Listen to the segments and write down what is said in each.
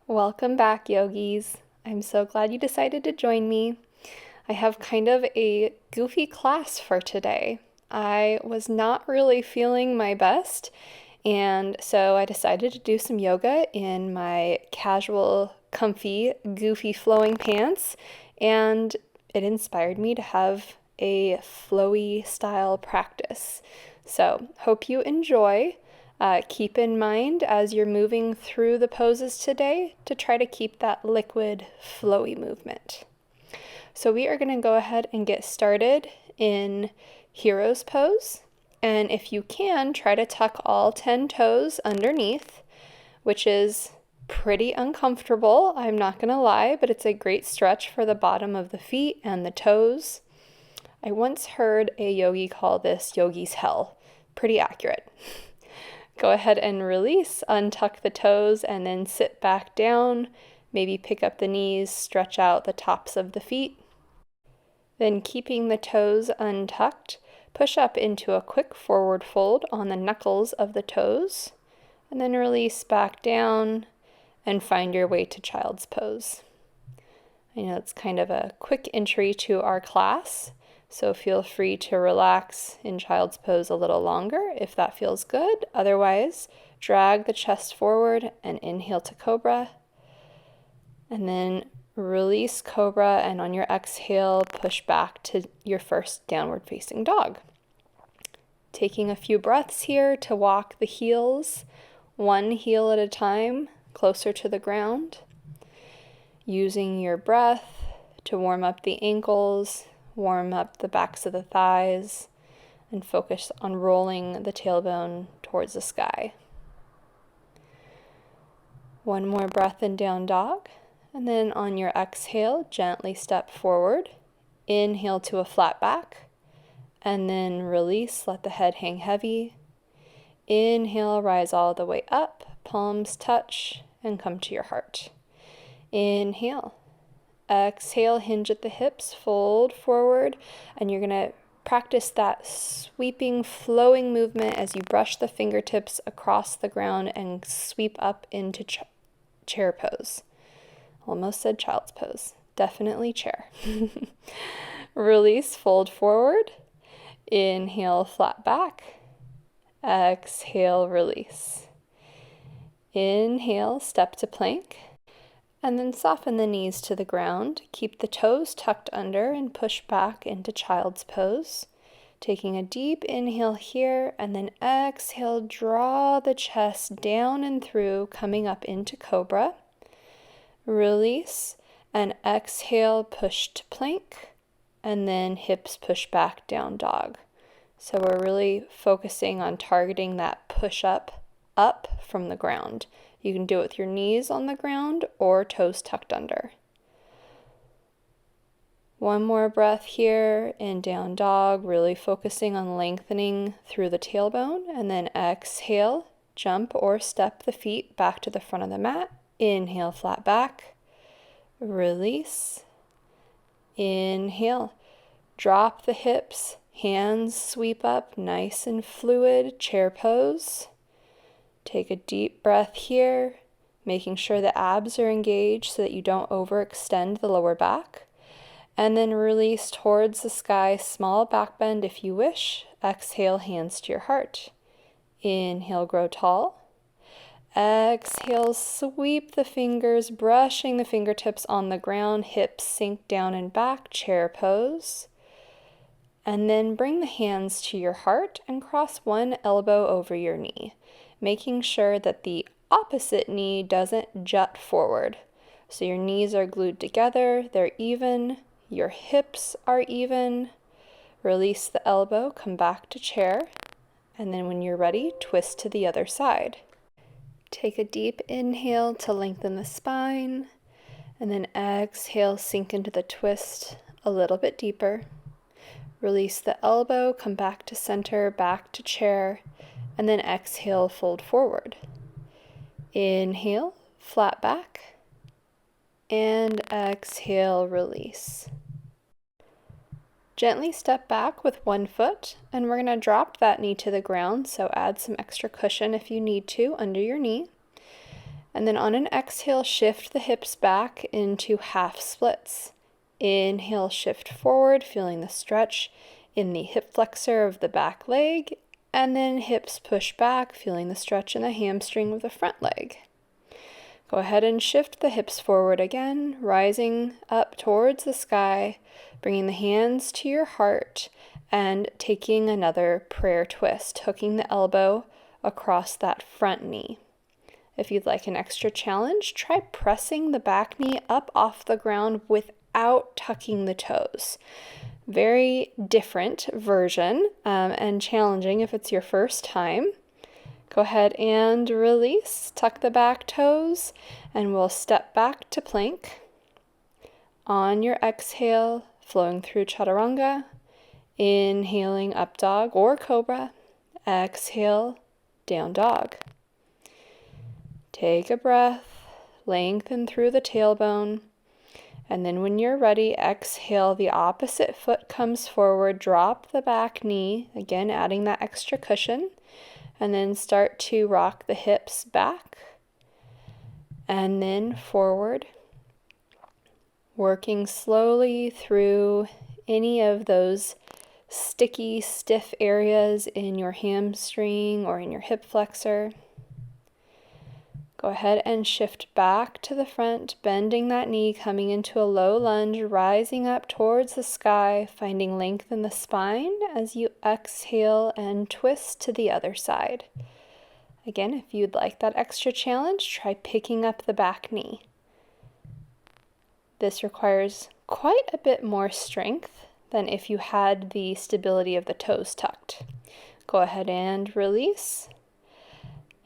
Welcome back, yogis. I'm so glad you decided to join me. I have kind of a goofy class for today. I was not really feeling my best, and so I decided to do some yoga in my casual, comfy, goofy flowing pants, and it inspired me to have a flowy style practice. So, hope you enjoy. Keep in mind as you're moving through the poses today to try to keep that liquid, flowy movement. So we are going to go ahead and get started in Hero's Pose. And if you can, try to tuck all 10 toes underneath, which is pretty uncomfortable, I'm not going to lie, but it's a great stretch for the bottom of the feet and the toes. I once heard a yogi call this yogi's hell. Pretty accurate. Go ahead and release, untuck the toes, and then sit back down. Maybe pick up the knees, stretch out the tops of the feet. Then keeping the toes untucked, push up into a quick forward fold on the knuckles of the toes, and then release back down and find your way to child's pose. I know it's kind of a quick entry to our class, so feel free to relax in child's pose a little longer if that feels good. Otherwise, drag the chest forward and inhale to cobra. And then release cobra, and on your exhale, push back to your first downward facing dog. Taking a few breaths here to walk the heels, one heel at a time, closer to the ground. Using your breath to warm up the ankles, warm up the backs of the thighs, and focus on rolling the tailbone towards the sky. One more breath in down dog, and then on your exhale, gently step forward. Inhale to a flat back, and then release, let the head hang heavy. Inhale, rise all the way up, palms touch, and come to your heart. Inhale. Exhale, hinge at the hips, fold forward, and you're going to practice that sweeping, flowing movement as you brush the fingertips across the ground and sweep up into chair pose. Almost said child's pose. Definitely chair. Release, fold forward. Inhale, flat back. Exhale, release. Inhale, step to plank. And then soften the knees to the ground. Keep the toes tucked under and push back into child's pose. Taking a deep inhale here, and then exhale, draw the chest down and through, coming up into cobra. Release, and exhale, push to plank, and then hips push back, down dog. So we're really focusing on targeting that push up from the ground. You can do it with your knees on the ground or toes tucked under. One more breath here in down dog, really focusing on lengthening through the tailbone, and then exhale, jump or step the feet back to the front of the mat. Inhale, flat back. Release. Inhale. Drop the hips, hands sweep up, nice and fluid, chair pose. Take a deep breath here, making sure the abs are engaged so that you don't overextend the lower back. And then release towards the sky, small back bend if you wish. Exhale, hands to your heart. Inhale, grow tall. Exhale, sweep the fingers, brushing the fingertips on the ground, hips sink down and back, chair pose. And then bring the hands to your heart and cross one elbow over your knee, making sure that the opposite knee doesn't jut forward. So your knees are glued together, they're even, your hips are even. Release the elbow, come back to chair, and then when you're ready, twist to the other side. Take a deep inhale to lengthen the spine, and then exhale, sink into the twist a little bit deeper. Release the elbow, come back to center, back to chair, and then exhale, fold forward. Inhale, flat back, and exhale, release. Gently step back with one foot, and we're going to drop that knee to the ground, so add some extra cushion if you need to under your knee. And then on an exhale, shift the hips back into half splits. Inhale, shift forward, feeling the stretch in the hip flexor of the back leg, and then hips push back, feeling the stretch in the hamstring of the front leg. Go ahead and shift the hips forward again, rising up towards the sky, bringing the hands to your heart, and taking another prayer twist, hooking the elbow across that front knee. If you'd like an extra challenge, try pressing the back knee up off the ground without tucking the toes. Very different version and challenging if it's your first time. Go ahead and release, tuck the back toes, and we'll step back to plank. On your exhale, flowing through chaturanga, inhaling up dog or cobra, exhale, down dog. Take a breath, lengthen through the tailbone, and then when you're ready, exhale, the opposite foot comes forward, drop the back knee, again adding that extra cushion, and then start to rock the hips back and then forward, working slowly through any of those sticky, stiff areas in your hamstring or in your hip flexor. Go ahead and shift back to the front, bending that knee, coming into a low lunge, rising up towards the sky, finding length in the spine as you exhale and twist to the other side. Again, if you'd like that extra challenge, try picking up the back knee. This requires quite a bit more strength than if you had the stability of the toes tucked. Go ahead and release.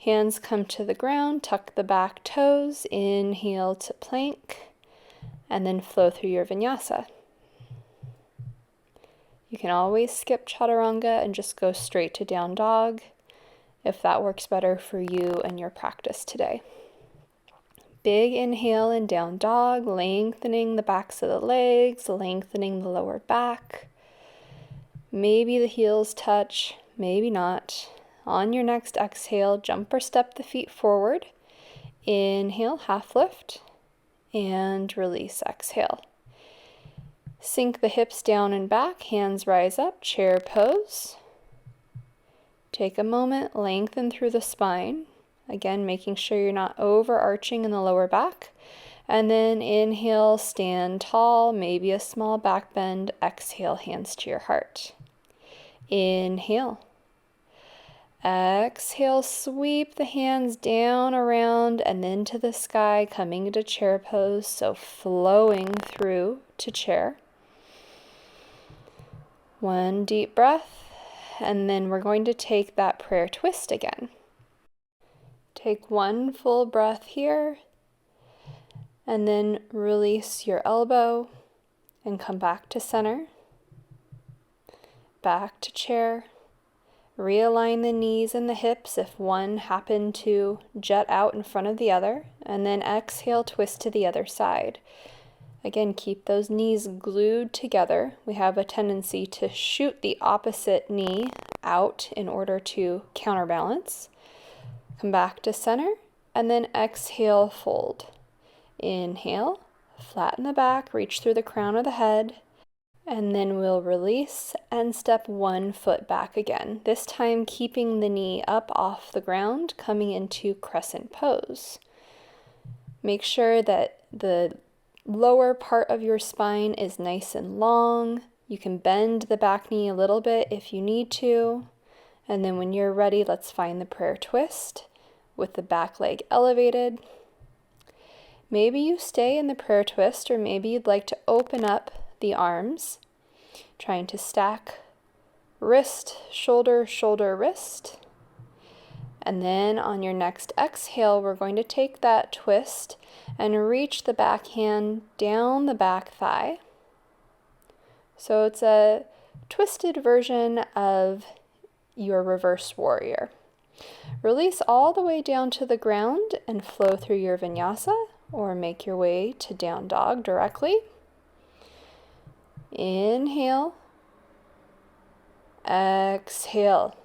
Hands come to the ground, tuck the back toes, inhale to plank, and then flow through your vinyasa. You can always skip chaturanga and just go straight to down dog if that works better for you and your practice today. Big inhale in down dog, lengthening the backs of the legs, lengthening the lower back. Maybe the heels touch, maybe not. On your next exhale, jump or step the feet forward. Inhale, half lift, and release, exhale. Sink the hips down and back, hands rise up, chair pose. Take a moment, lengthen through the spine. Again, making sure you're not overarching in the lower back. And then inhale, stand tall, maybe a small back bend. Exhale, hands to your heart. Inhale. Exhale, sweep the hands down, around, and then to the sky, coming into chair pose, so flowing through to chair. One deep breath, and then we're going to take that prayer twist again. Take one full breath here, and then release your elbow, and come back to center, back to chair. Realign the knees and the hips if one happened to jut out in front of the other, and then exhale, twist to the other side. Again, keep those knees glued together. We have a tendency to shoot the opposite knee out in order to counterbalance. Come back to center, and then exhale, fold. Inhale, flatten the back, reach through the crown of the head, and then we'll release and step one foot back again, this time keeping the knee up off the ground, coming into crescent pose. Make sure that the lower part of your spine is nice and long. You can bend the back knee a little bit if you need to. And then when you're ready, let's find the prayer twist with the back leg elevated. Maybe you stay in the prayer twist, or maybe you'd like to open up the arms, trying to stack wrist, shoulder, shoulder, wrist. And then on your next exhale, we're going to take that twist and reach the back hand down the back thigh. So it's a twisted version of your reverse warrior. Release all the way down to the ground and flow through your vinyasa, or make your way to down dog directly. Inhale, exhale.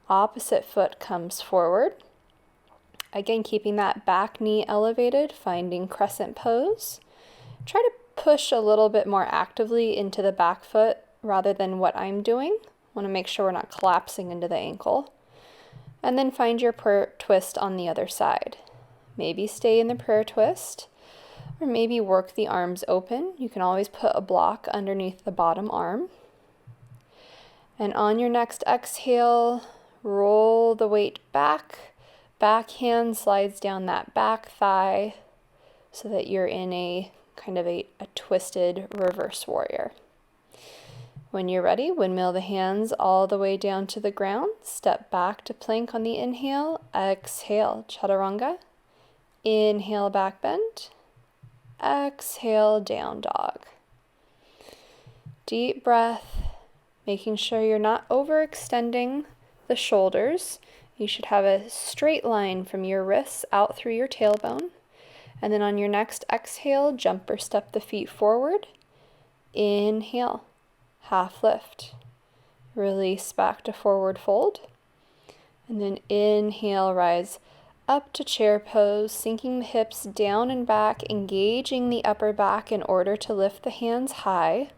Opposite foot comes forward. Again, keeping that back knee elevated, finding crescent pose. Try to push a little bit more actively into the back foot rather than what I'm doing. Want to make sure we're not collapsing into the ankle. And then find your prayer twist on the other side. Maybe stay in the prayer twist, or maybe work the arms open. You can always put a block underneath the bottom arm. And on your next exhale, roll the weight back. Back hand slides down that back thigh so that you're in a kind of a twisted reverse warrior. When you're ready, windmill the hands all the way down to the ground. Step back to plank on the inhale. Exhale, chaturanga. Inhale, back bend. Exhale, down dog. Deep breath, making sure you're not overextending the shoulders. You should have a straight line from your wrists out through your tailbone. And then on your next exhale, jump or step the feet forward. Inhale, half lift. Release back to forward fold. And then inhale, rise up to chair pose, sinking the hips down and back, engaging the upper back in order to lift the hands high.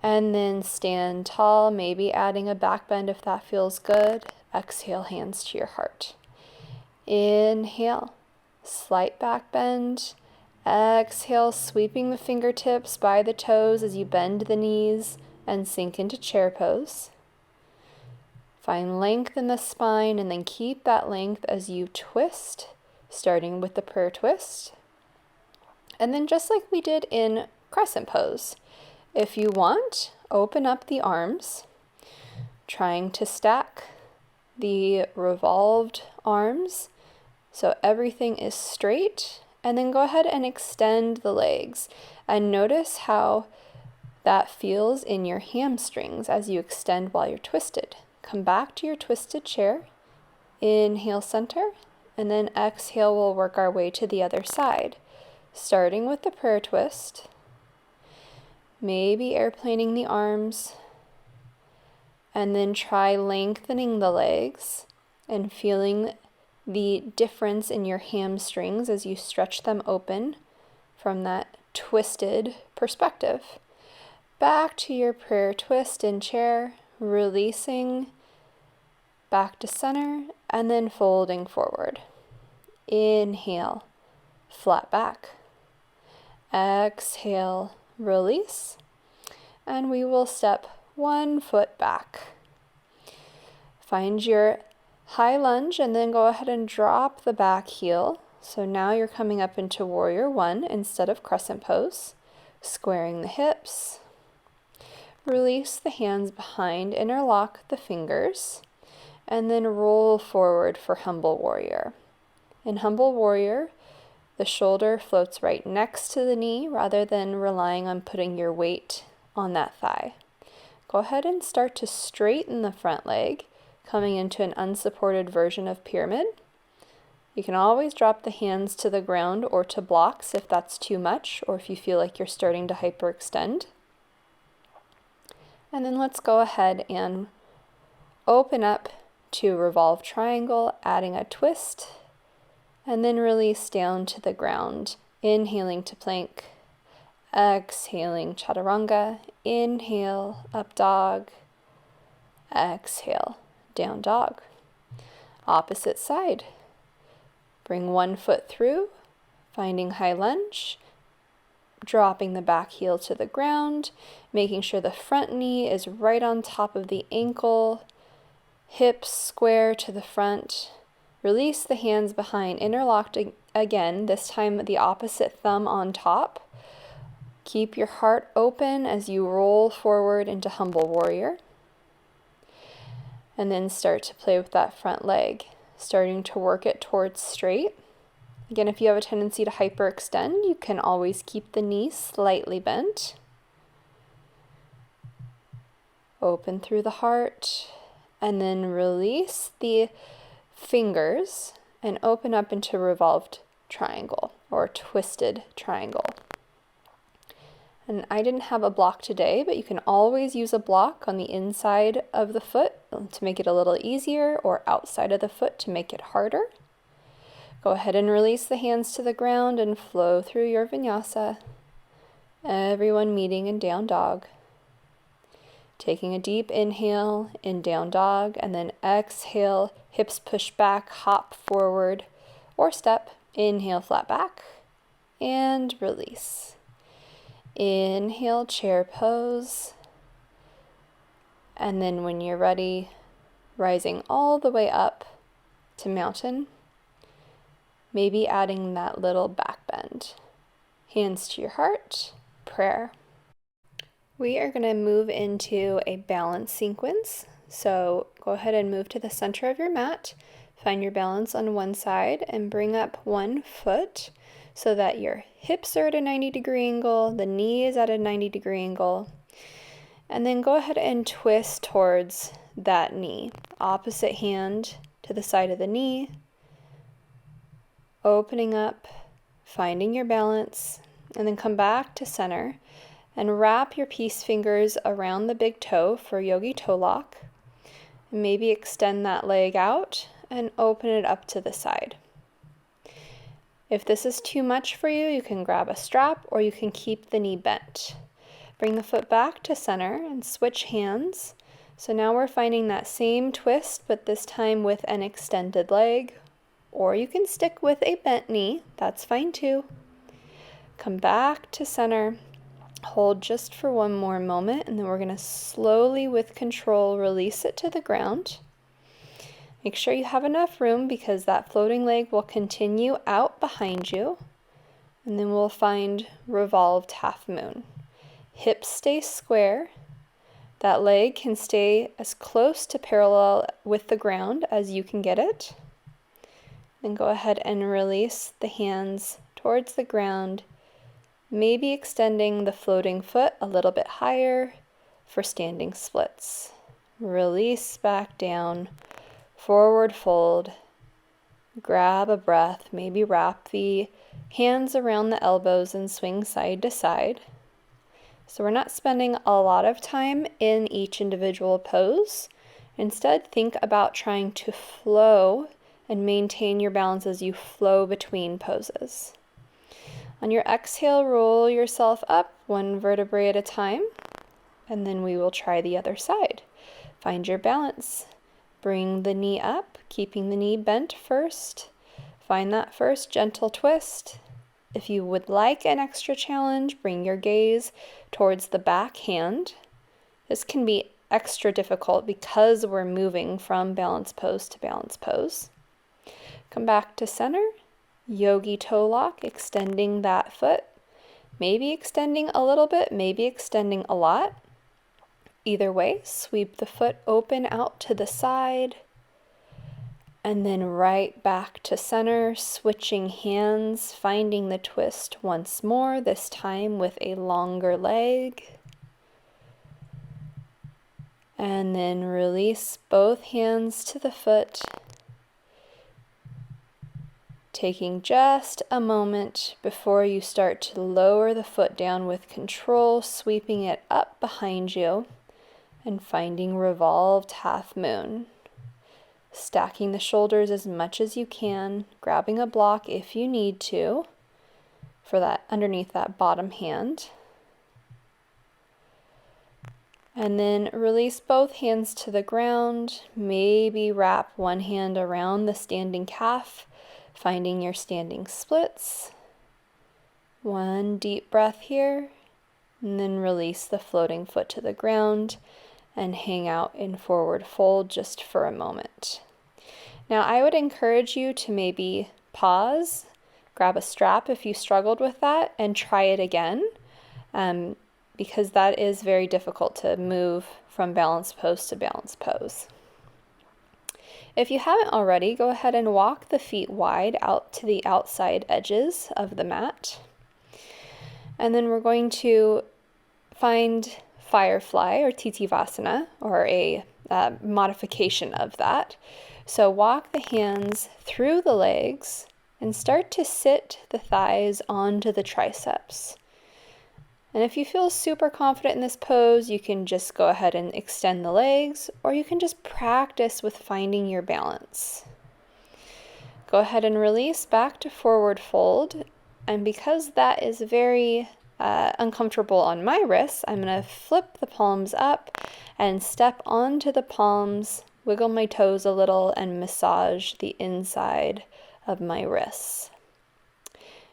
And then stand tall, maybe adding a back bend if that feels good. Exhale, hands to your heart. Inhale, slight back bend. Exhale, sweeping the fingertips by the toes as you bend the knees and sink into chair pose. Find length in the spine and then keep that length as you twist, starting with the prayer twist. And then just like we did in crescent pose, if you want, open up the arms, trying to stack the revolved arms so everything is straight, and then go ahead and extend the legs and notice how that feels in your hamstrings as you extend while you're twisted. Come back to your twisted chair, inhale center, and then exhale, we'll work our way to the other side, starting with the prayer twist, maybe airplaning the arms, and then try lengthening the legs and feeling the difference in your hamstrings as you stretch them open from that twisted perspective. Back to your prayer twist in chair, releasing back to center, and then folding forward. Inhale, flat back. Exhale, release, and we will step one foot back. Find your high lunge and then go ahead and drop the back heel. So now you're coming up into warrior one instead of crescent pose. Squaring the hips. Release the hands behind, interlock the fingers, and then roll forward for humble warrior. In humble warrior, the shoulder floats right next to the knee rather than relying on putting your weight on that thigh. Go ahead and start to straighten the front leg, coming into an unsupported version of pyramid. You can always drop the hands to the ground or to blocks if that's too much, or if you feel like you're starting to hyperextend. And then let's go ahead and open up to Revolve Triangle, adding a twist, and then release down to the ground. Inhaling to plank, exhaling chaturanga, inhale, up dog, exhale, down dog. Opposite side. Bring one foot through, finding high lunge, dropping the back heel to the ground, making sure the front knee is right on top of the ankle, hips square to the front. Release the hands behind, interlocked again, this time the opposite thumb on top. Keep your heart open as you roll forward into humble warrior. And then start to play with that front leg, starting to work it towards straight. Again, if you have a tendency to hyperextend, you can always keep the knee slightly bent. Open through the heart, and then release the fingers and open up into revolved triangle or twisted triangle. And I didn't have a block today, but you can always use a block on the inside of the foot to make it a little easier, or outside of the foot to make it harder. Go ahead and release the hands to the ground and flow through your vinyasa. Everyone meeting in down dog. Taking a deep inhale in down dog, and then exhale, hips push back, hop forward or step. Inhale, flat back, and release. Inhale, chair pose. And then when you're ready, rising all the way up to mountain, maybe adding that little back bend. Hands to your heart, prayer. We are going to move into a balance sequence. So go ahead and move to the center of your mat. Find your balance on one side and bring up one foot so that your hips are at a 90-degree angle, the knee is at a 90-degree angle. And then go ahead and twist towards that knee. Opposite hand to the side of the knee. Opening up, finding your balance, and then come back to center and wrap your peace fingers around the big toe for Yogi Toe Lock. And maybe extend that leg out and open it up to the side. If this is too much for you, you can grab a strap or you can keep the knee bent. Bring the foot back to center and switch hands. So now we're finding that same twist, but this time with an extended leg. Or you can stick with a bent knee, that's fine too. Come back to center, hold just for one more moment, and then we're gonna slowly, with control, release it to the ground. Make sure you have enough room because that floating leg will continue out behind you. And then we'll find revolved half moon. Hips stay square. That leg can stay as close to parallel with the ground as you can get it. Then go ahead and release the hands towards the ground, maybe extending the floating foot a little bit higher for standing splits. Release back down, forward fold, grab a breath, maybe wrap the hands around the elbows and swing side to side. So we're not spending a lot of time in each individual pose. Instead, think about trying to flow and maintain your balance as you flow between poses. On your exhale, roll yourself up one vertebrae at a time, and then we will try the other side. Find your balance. Bring the knee up, keeping the knee bent first. Find that first gentle twist. If you would like an extra challenge, bring your gaze towards the back hand. This can be extra difficult because we're moving from balance pose to balance pose. Come back to center, Yogi Toe Lock, extending that foot. Maybe extending a little bit, maybe extending a lot. Either way, sweep the foot open out to the side. And then right back to center, switching hands, finding the twist once more, this time with a longer leg. And then release both hands to the foot. Taking just a moment before you start to lower the foot down with control, sweeping it up behind you and finding revolved half moon. Stacking the shoulders as much as you can, grabbing a block if you need to for that underneath that bottom hand. And then release both hands to the ground, maybe wrap one hand around the standing calf, finding your standing splits. One deep breath here, and then release the floating foot to the ground and hang out in forward fold just for a moment. Now I would encourage you to maybe pause, grab a strap if you struggled with that, and try it again, because that is very difficult to move from balance pose to balance pose. If you haven't already, go ahead and walk the feet wide out to the outside edges of the mat. And then we're going to find Firefly or Titivasana, or a modification of that. So walk the hands through the legs and start to sit the thighs onto the triceps. And if you feel super confident in this pose, you can just go ahead and extend the legs, or you can just practice with finding your balance. Go ahead and release back to forward fold. And because that is very uncomfortable on my wrists, I'm going to flip the palms up and step onto the palms, wiggle my toes a little, and massage the inside of my wrists.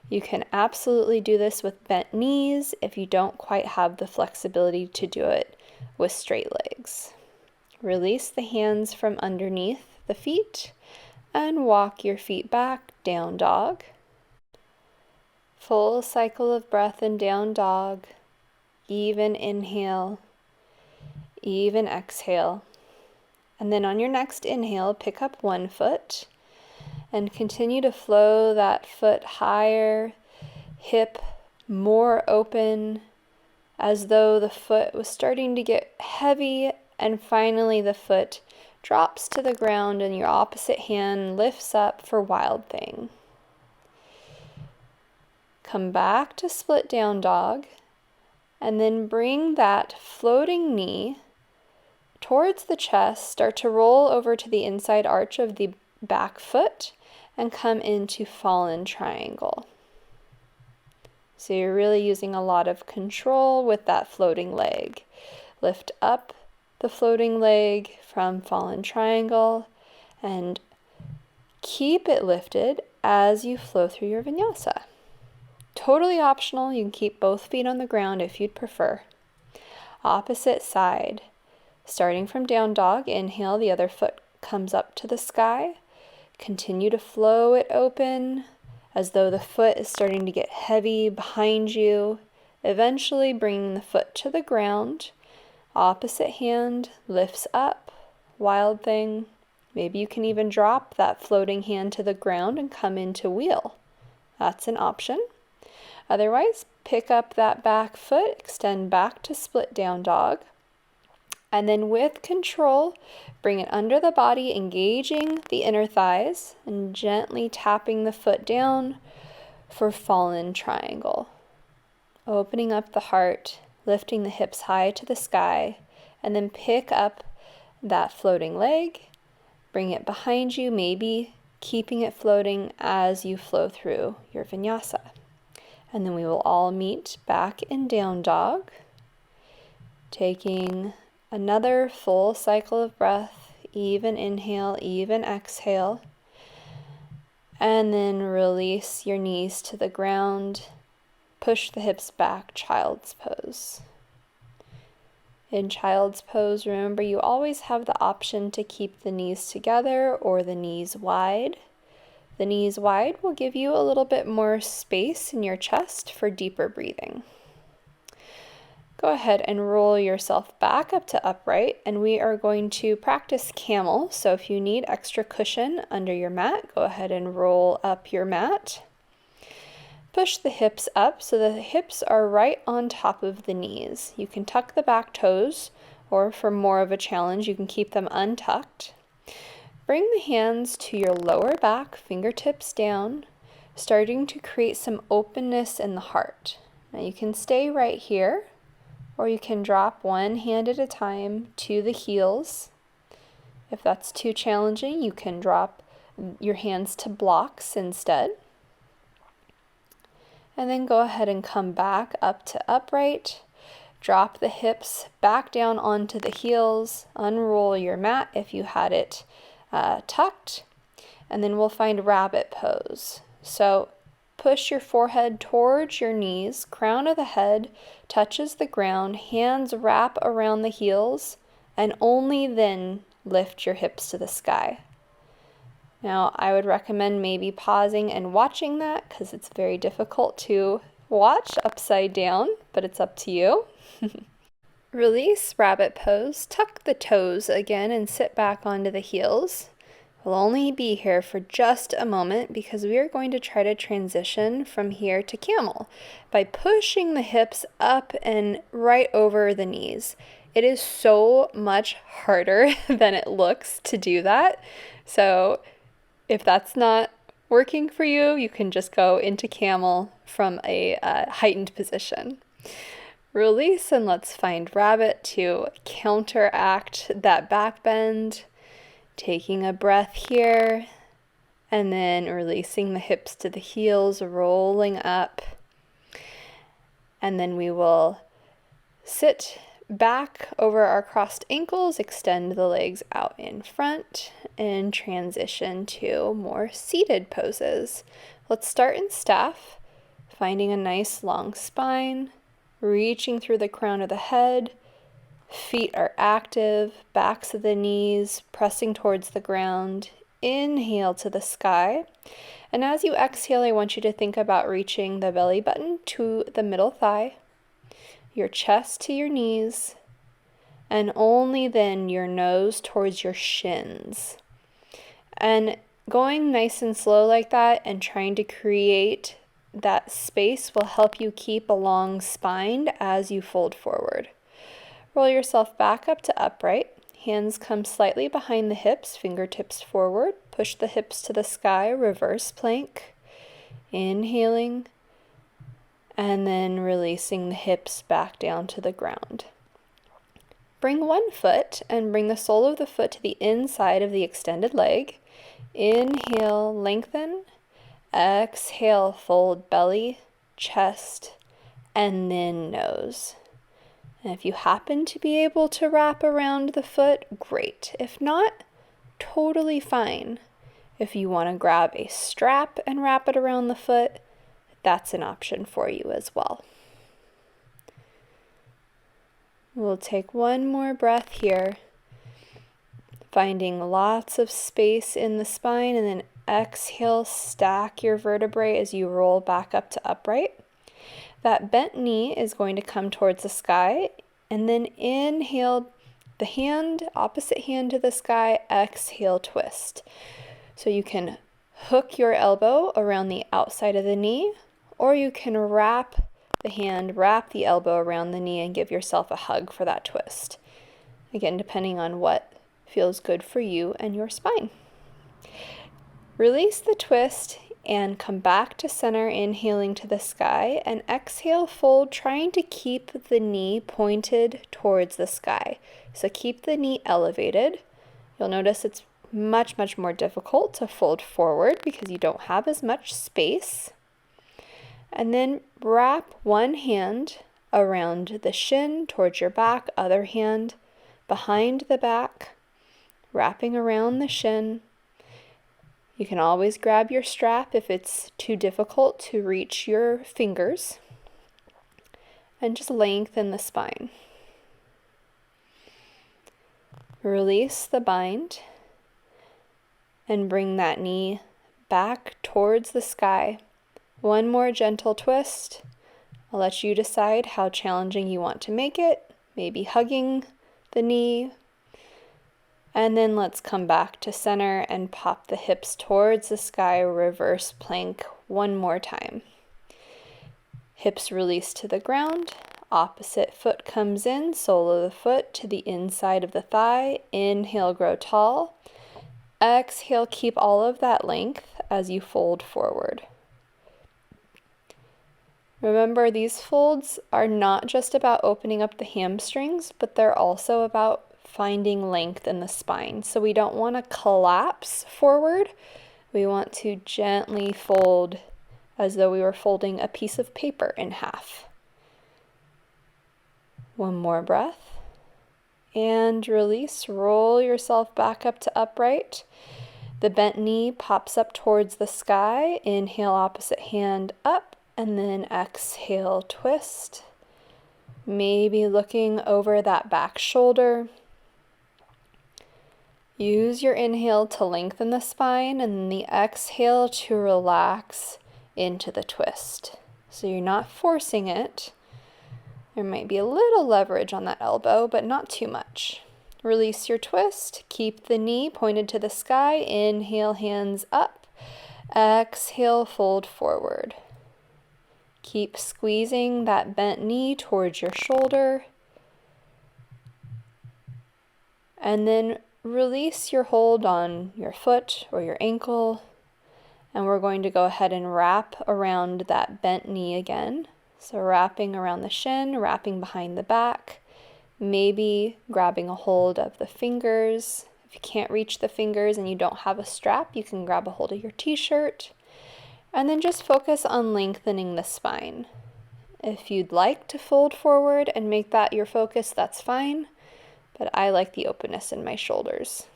You can absolutely do this with bent knees if you don't quite have the flexibility to do it with straight legs. Release the hands from underneath the feet and walk your feet back, down dog. Full cycle of breath in down dog. Even inhale, even exhale. And then on your next inhale, pick up one foot and continue to flow that foot higher, hip more open, as though the foot was starting to get heavy, and finally the foot drops to the ground and your opposite hand lifts up for Wild Thing. Come back to split down dog, and then bring that floating knee towards the chest. Start to roll over to the inside arch of the back foot and come into Fallen Triangle. So you're really using a lot of control with that floating leg. Lift up the floating leg from Fallen Triangle and keep it lifted as you flow through your vinyasa. Totally optional. You can keep both feet on the ground if you'd prefer. Opposite side. Starting from down dog, inhale, the other foot comes up to the sky. Continue to flow it open as though the foot is starting to get heavy behind you, eventually bringing the foot to the ground. Opposite hand lifts up, Wild Thing. Maybe you can even drop that floating hand to the ground and come into wheel. That's an option. Otherwise, pick up that back foot, extend back to split down dog. And then with control, bring it under the body, engaging the inner thighs and gently tapping the foot down for Fallen Triangle. Opening up the heart, lifting the hips high to the sky, and then pick up that floating leg, bring it behind you, maybe keeping it floating as you flow through your vinyasa. And then we will all meet back in down dog, taking another full cycle of breath, even inhale, even exhale, and then release your knees to the ground. Push the hips back, child's pose. In child's pose, remember you always have the option to keep the knees together or the knees wide. The knees wide will give you a little bit more space in your chest for deeper breathing. Go ahead and roll yourself back up to upright, and we are going to practice camel. So if you need extra cushion under your mat, go ahead and roll up your mat. Push the hips up so the hips are right on top of the knees. You can tuck the back toes, or for more of a challenge, you can keep them untucked. Bring the hands to your lower back, fingertips down, starting to create some openness in the heart. Now you can stay right here, or you can drop one hand at a time to the heels. If that's too challenging, you can drop your hands to blocks instead. And then go ahead and come back up to upright. Drop the hips back down onto the heels. Unroll your mat if you had it tucked. And then we'll find rabbit pose. So push your forehead towards your knees, crown of the head touches the ground, hands wrap around the heels, and only then lift your hips to the sky. Now, I would recommend maybe pausing and watching that because it's very difficult to watch upside down, but it's up to you. Release rabbit pose, tuck the toes again and sit back onto the heels. We'll only be here for just a moment because we are going to try to transition from here to camel by pushing the hips up and right over the knees. It is so much harder than it looks to do that. So if that's not working for you, you can just go into camel from a heightened position. Release and let's find rabbit to counteract that back bend. Taking a breath here And then releasing the hips to the heels, rolling up. And then we will sit back over our crossed ankles, extend the legs out in front, and transition to more seated poses. Let's start in staff, finding a nice long spine, reaching through the crown of the head. Feet are active, backs of the knees pressing towards the ground. Inhale to the sky. And as you exhale, I want you to think about reaching the belly button to the middle thigh, your chest to your knees, and only then your nose towards your shins. And going nice and slow like that and trying to create that space will help you keep a long spine as you fold forward. Roll yourself back up to upright. Hands come slightly behind the hips, fingertips forward. Push the hips to the sky, reverse plank. Inhaling, and then releasing the hips back down to the ground. Bring one foot and bring the sole of the foot to the inside of the extended leg. Inhale, lengthen. Exhale, fold belly, chest, and then nose. And if you happen to be able to wrap around the foot, great. If not, totally fine. If you want to grab a strap and wrap it around the foot, that's an option for you as well. We'll take one more breath here, finding lots of space in the spine, and then exhale, stack your vertebrae as you roll back up to upright. That bent knee is going to come towards the sky, and then inhale the hand, opposite hand to the sky, exhale, twist. So you can hook your elbow around the outside of the knee, or you can wrap the hand, wrap the elbow around the knee and give yourself a hug for that twist. Again, depending on what feels good for you and your spine. Release the twist and come back to center, inhaling to the sky, and exhale, fold, trying to keep the knee pointed towards the sky. So keep the knee elevated. You'll notice it's much, much more difficult to fold forward because you don't have as much space. And then wrap one hand around the shin towards your back, other hand behind the back, wrapping around the shin. You can always grab your strap if it's too difficult to reach your fingers, and just lengthen the spine. Release the bind and bring that knee back towards the sky. One more gentle twist. I'll let you decide how challenging you want to make it, maybe hugging the knee. And then let's come back to center and pop the hips towards the sky, reverse plank one more time. Hips release to the ground, opposite foot comes in, sole of the foot to the inside of the thigh. Inhale, grow tall. Exhale, keep all of that length as you fold forward. Remember, these folds are not just about opening up the hamstrings, but they're also about finding length in the spine. So we don't want to collapse forward. We want to gently fold as though we were folding a piece of paper in half. One more breath. And release. Roll yourself back up to upright. The bent knee pops up towards the sky. Inhale, opposite hand up, and then exhale, twist. Maybe looking over that back shoulder. Use your inhale to lengthen the spine and the exhale to relax into the twist. So you're not forcing it. There might be a little leverage on that elbow, but not too much. Release your twist. Keep the knee pointed to the sky. Inhale, hands up. Exhale, fold forward. Keep squeezing that bent knee towards your shoulder. And then release your hold on your foot or your ankle. And we're going to go ahead and wrap around that bent knee again. So wrapping around the shin, wrapping behind the back, maybe grabbing a hold of the fingers If you can't reach the fingers and you don't have a strap, you can grab a hold of your t-shirt. And then just focus on lengthening the spine. If you'd like to fold forward and make that your focus, that's fine, but I like the openness in my shoulders.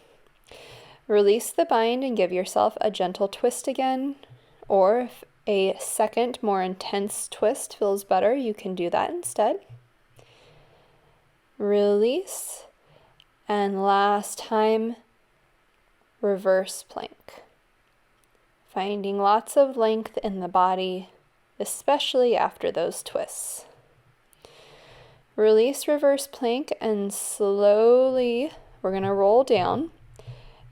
Release the bind and give yourself a gentle twist again, or if a second, more intense twist feels better, you can do that instead. Release, and last time, reverse plank. Finding lots of length in the body, especially after those twists. Release, reverse plank, and slowly we're going to roll down.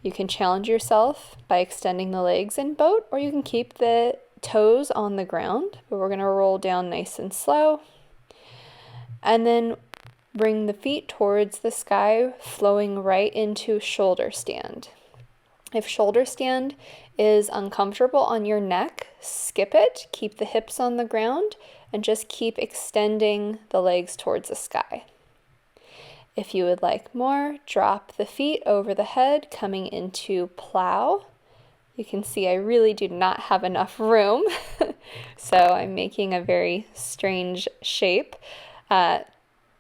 You can challenge yourself by extending the legs in boat, or you can keep the toes on the ground, but we're going to roll down nice and slow. And then bring the feet towards the sky, flowing right into shoulder stand. If shoulder stand is uncomfortable on your neck, skip it, keep the hips on the ground, and just keep extending the legs towards the sky. If you would like more, drop the feet over the head, coming into plow. You can see I really do not have enough room, so I'm making a very strange shape.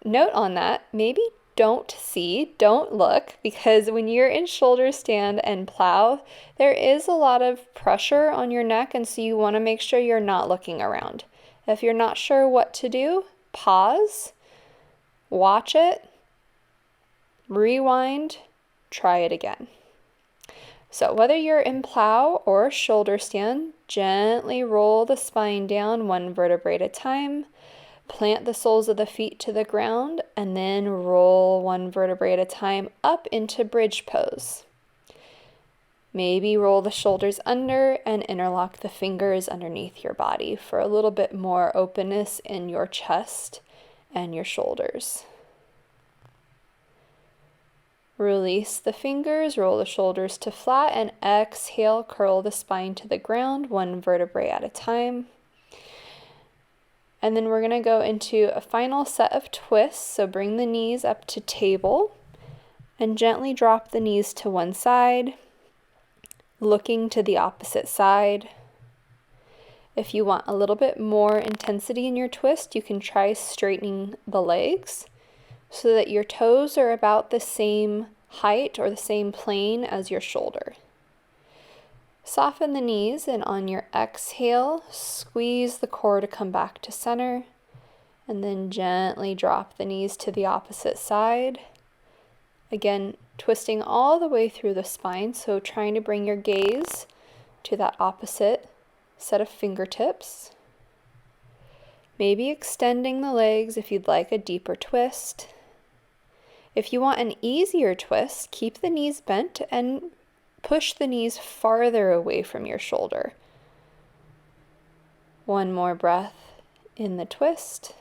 Note on that, maybe don't look, because when you're in shoulder stand and plow, there is a lot of pressure on your neck, and so you want to make sure you're not looking around. If you're not sure what to do, pause, watch it, rewind, try it again. So whether you're in plow or shoulder stand, gently roll the spine down one vertebrae at a time. Plant the soles of the feet to the ground, and then roll one vertebrae at a time up into bridge pose. Maybe roll the shoulders under and interlock the fingers underneath your body for a little bit more openness in your chest and your shoulders. Release the fingers, roll the shoulders to flat, and exhale, curl the spine to the ground, one vertebrae at a time. And then we're going to go into a final set of twists. So bring the knees up to table and gently drop the knees to one side, looking to the opposite side. If you want a little bit more intensity in your twist, you can try straightening the legs so that your toes are about the same height or the same plane as your shoulder. Soften the knees, and on your exhale, squeeze the core to come back to center, and then gently drop the knees to the opposite side. Again, twisting all the way through the spine, so trying to bring your gaze to that opposite set of fingertips. Maybe extending the legs if you'd like a deeper twist. If you want an easier twist, keep the knees bent and push the knees farther away from your shoulder. One more breath in the twist.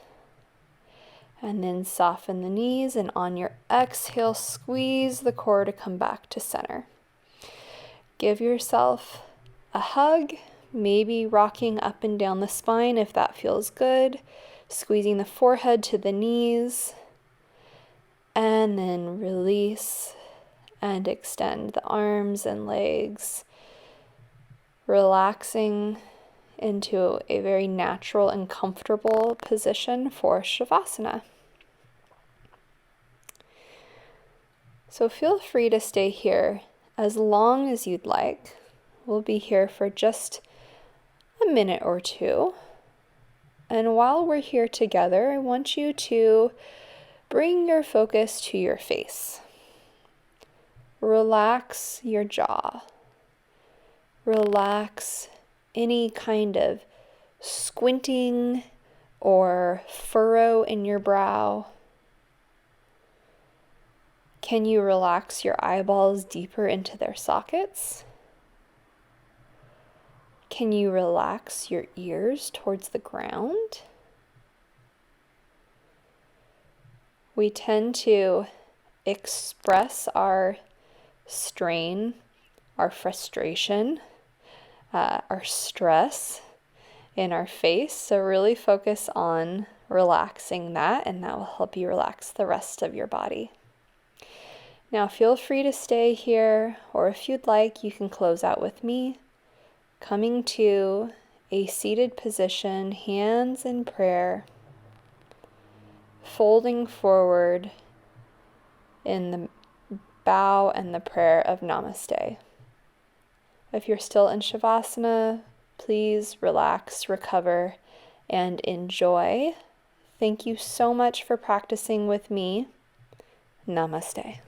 And then soften the knees, and on your exhale, squeeze the core to come back to center. Give yourself a hug, maybe rocking up and down the spine if that feels good, squeezing the forehead to the knees, and then release and extend the arms and legs, relaxing into a very natural and comfortable position for Shavasana. So feel free to stay here as long as you'd like. We'll be here for just a minute or two. And while we're here together, I want you to bring your focus to your face. Relax your jaw. Relax any kind of squinting or furrow in your brow. Can you relax your eyeballs deeper into their sockets? Can you relax your ears towards the ground? We tend to express our strain, our frustration, our stress in our face. So really focus on relaxing that, and that will help you relax the rest of your body. Now feel free to stay here, or if you'd like, you can close out with me, coming to a seated position, hands in prayer, folding forward in the bow and the prayer of Namaste. If you're still in Shavasana, please relax, recover, and enjoy. Thank you so much for practicing with me. Namaste.